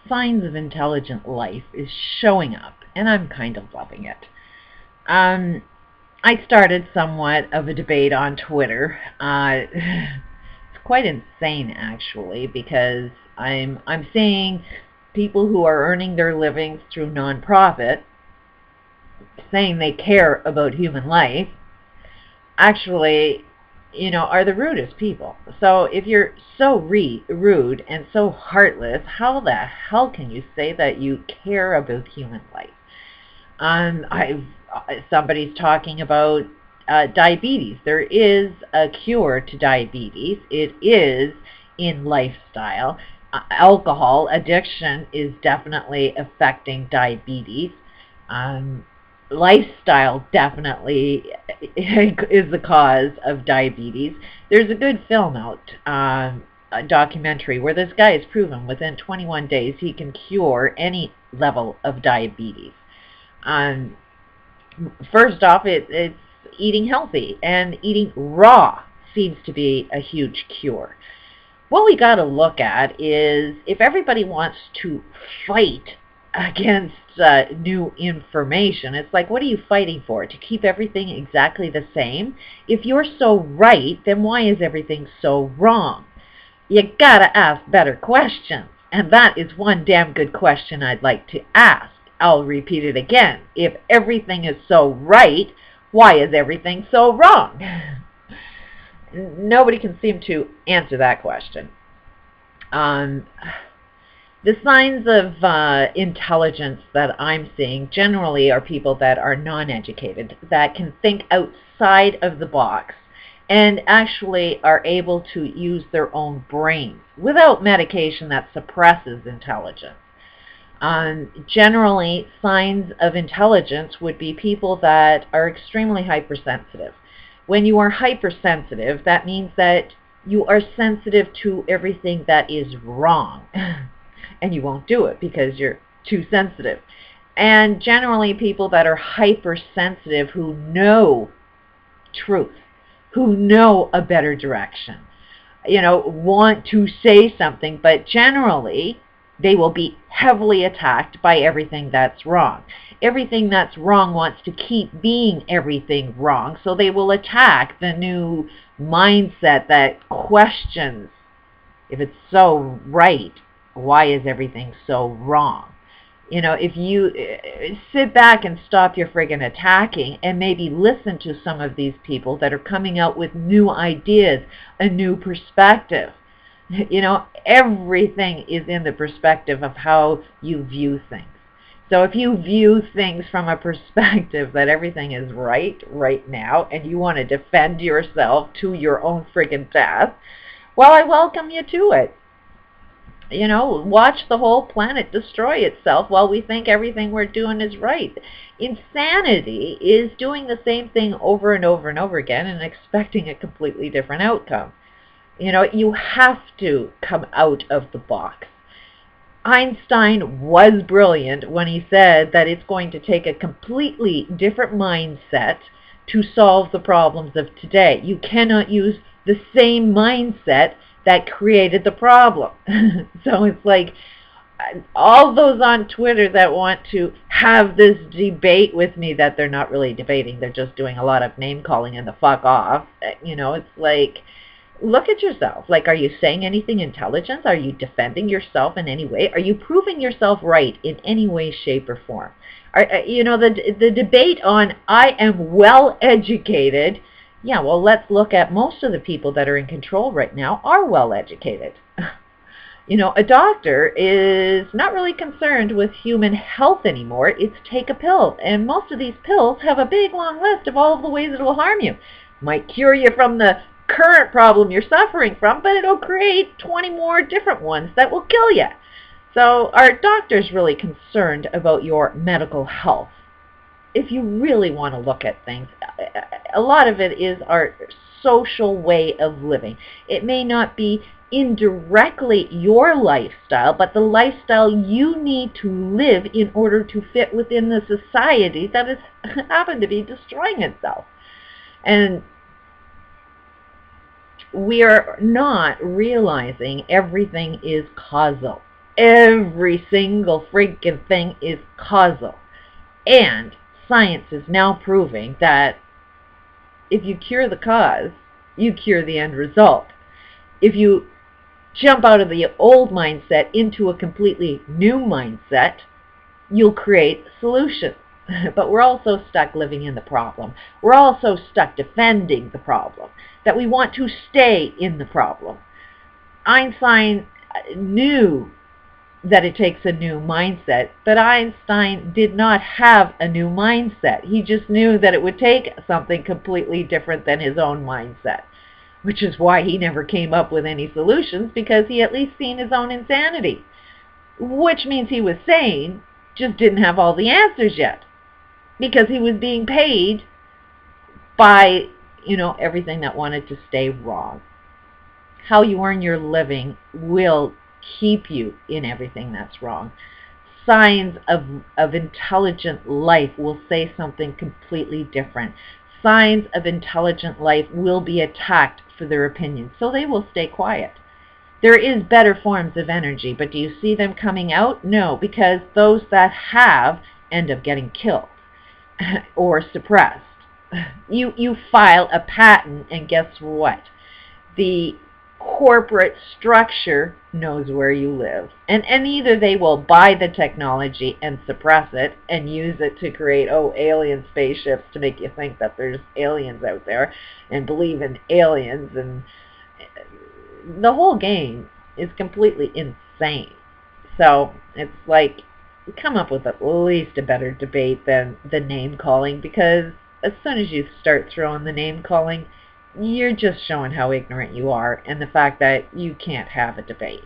signs of intelligent life is showing up, and I'm kind of loving it. Um, I started somewhat of a debate on Twitter. It's quite insane, actually, because I'm seeing people who are earning their livings through nonprofit saying they care about human life actually, are the rudest people. So if you're so rude and so heartless, how the hell can you say that you care about human life? I've Somebody's talking about diabetes. There is a cure to diabetes. It is in lifestyle. Alcohol addiction is definitely affecting diabetes. Um, Lifestyle definitely is the cause of diabetes. There's a good film out, a documentary, where this guy is proven within 21 days he can cure any level of diabetes. Um, First off, it's eating healthy, and eating raw seems to be a huge cure. What we got to look at is, if everybody wants to fight against new information, it's like, what are you fighting for? To keep everything exactly the same? If you're so right, then why is everything so wrong? You gotta ask better questions, and that is one damn good question I'd like to ask. I'll repeat it again. If everything is so right, why is everything so wrong? Nobody can seem to answer that question. Um, the signs of intelligence that I'm seeing generally are people that are non-educated, that can think outside of the box and actually are able to use their own brains without medication that suppresses intelligence. Generally, signs of intelligence would be people that are extremely hypersensitive. When you are hypersensitive, that means that you are sensitive to everything that is wrong. And you won't do it because you're too sensitive. And generally, people that are hypersensitive who know truth, who know a better direction, want to say something, but generally they will be heavily attacked by everything that's wrong. Everything that's wrong wants to keep being everything wrong, so they will attack the new mindset that questions, if it's so right, why is everything so wrong? If you sit back and stop your friggin' attacking and maybe listen to some of these people that are coming out with new ideas, a new perspective. Everything is in the perspective of how you view things. So if you view things from a perspective that everything is right now, and you want to defend yourself to your own friggin' death, well, I welcome you to it. Watch the whole planet destroy itself while we think everything we're doing is right. Insanity is doing the same thing over and over and over again and expecting a completely different outcome. You have to come out of the box. Einstein was brilliant when he said that it's going to take a completely different mindset to solve the problems of today. You cannot use the same mindset that created the problem. So it's like, all those on Twitter that want to have this debate with me, that they're not really debating, they're just doing a lot of name calling and the fuck off. It's like, look at yourself. Like, are you saying anything intelligent? Are you defending yourself in any way? Are you proving yourself right in any way, shape, or form? The debate on I am well educated. Yeah, well, let's look at most of the people that are in control right now are well educated. A doctor is not really concerned with human health anymore. It's take a pill. And most of these pills have a big long list of all of the ways it will harm you. Might cure you from the current problem you're suffering from, but it'll create 20 more different ones that will kill you. So are doctors really concerned about your medical health? If you really want to look at things, a lot of it is our social way of living. It may not be indirectly your lifestyle, but the lifestyle you need to live in order to fit within the society that has happened to be destroying itself. And we are not realizing everything is causal. Every single freaking thing is causal. And science is now proving that if you cure the cause, you cure the end result. If you jump out of the old mindset into a completely new mindset, you'll create solutions. But we're also stuck living in the problem. We're also stuck defending the problem, that we want to stay in the problem. Einstein knew that it takes a new mindset, but Einstein did not have a new mindset. He just knew that it would take something completely different than his own mindset, which is why he never came up with any solutions, because he at least seen his own insanity, which means he was sane, just didn't have all the answers yet, because he was being paid by, everything that wanted to stay wrong. How you earn your living will keep you in everything that's wrong. Signs of intelligent life will say something completely different. Signs of intelligent life will be attacked for their opinions, so they will stay quiet. There is better forms of energy, but do you see them coming out? No, because those that have end up getting killed or suppressed. You file a patent, and guess what? The corporate structure knows where you live, and either they will buy the technology and suppress it and use it to create alien spaceships to make you think that there's aliens out there and believe in aliens, and the whole game is completely insane. So it's like, come up with at least a better debate than the name calling, because as soon as you start throwing the name calling, you're just showing how ignorant you are and the fact that you can't have a debate.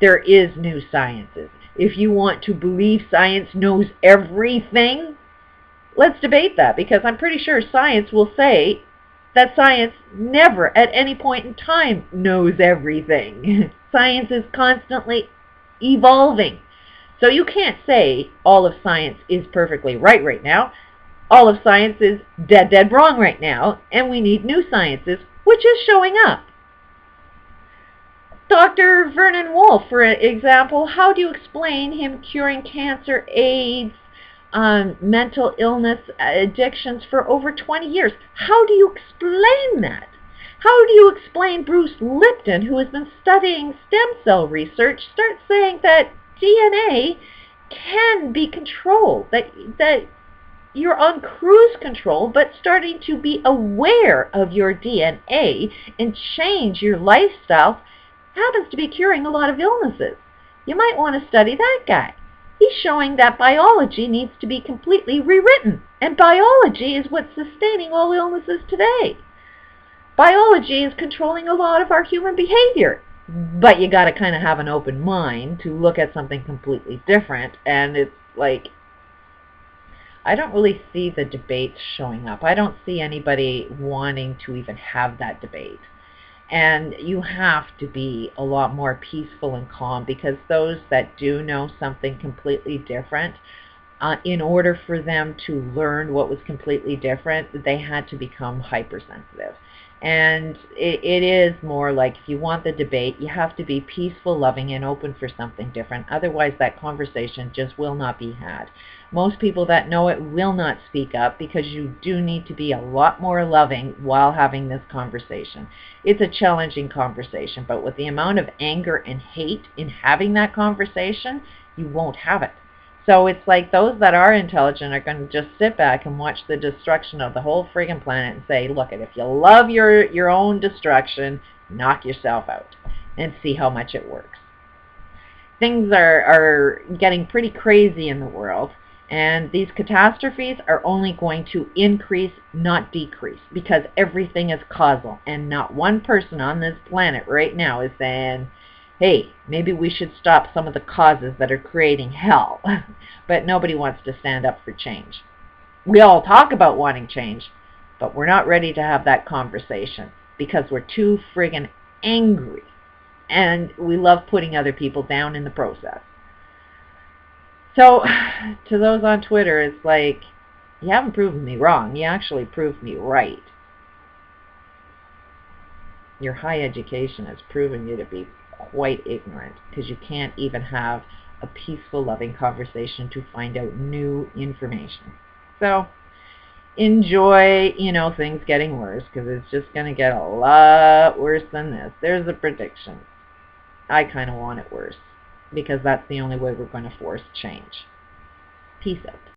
There is new sciences. If you want to believe science knows everything, let's debate that, because I'm pretty sure science will say that science never at any point in time knows everything. Science is constantly evolving. So you can't say all of science is perfectly right now. All of science is dead wrong right now, and we need new sciences, which is showing up. Dr. Vernon Wolf, for example, how do you explain him curing cancer, AIDS, mental illness, addictions for over 20 years? How do you explain that? How do you explain Bruce Lipton, who has been studying stem cell research, start saying that DNA can be controlled, that you're on cruise control, but starting to be aware of your DNA and change your lifestyle happens to be curing a lot of illnesses? You might want to study that guy. He's showing that biology needs to be completely rewritten, and biology is what's sustaining all illnesses today. Biology is controlling a lot of our human behavior, but you got to kind of have an open mind to look at something completely different, and it's like, I don't really see the debates showing up. I don't see anybody wanting to even have that debate. And you have to be a lot more peaceful and calm, because those that do know something completely different, in order for them to learn what was completely different, they had to become hypersensitive. And it is more like, if you want the debate, you have to be peaceful, loving, and open for something different. Otherwise, that conversation just will not be had. Most people that know it will not speak up, because you do need to be a lot more loving while having this conversation. It's a challenging conversation, but with the amount of anger and hate in having that conversation, you won't have it. So it's like, those that are intelligent are going to just sit back and watch the destruction of the whole friggin' planet and say, look, if you love your own destruction, knock yourself out and see how much it works. Things are getting pretty crazy in the world, and these catastrophes are only going to increase, not decrease, because everything is causal, and not one person on this planet right now is saying, hey, maybe we should stop some of the causes that are creating hell. But nobody wants to stand up for change. We all talk about wanting change, but we're not ready to have that conversation, because we're too friggin' angry, and we love putting other people down in the process. So to those on Twitter, it's like, you haven't proven me wrong. You actually proved me right. Your high education has proven you to be quite ignorant, because you can't even have a peaceful, loving conversation to find out new information. So enjoy, things getting worse, because it's just going to get a lot worse than this. There's a prediction. I kind of want it worse, because that's the only way we're going to force change. Peace out.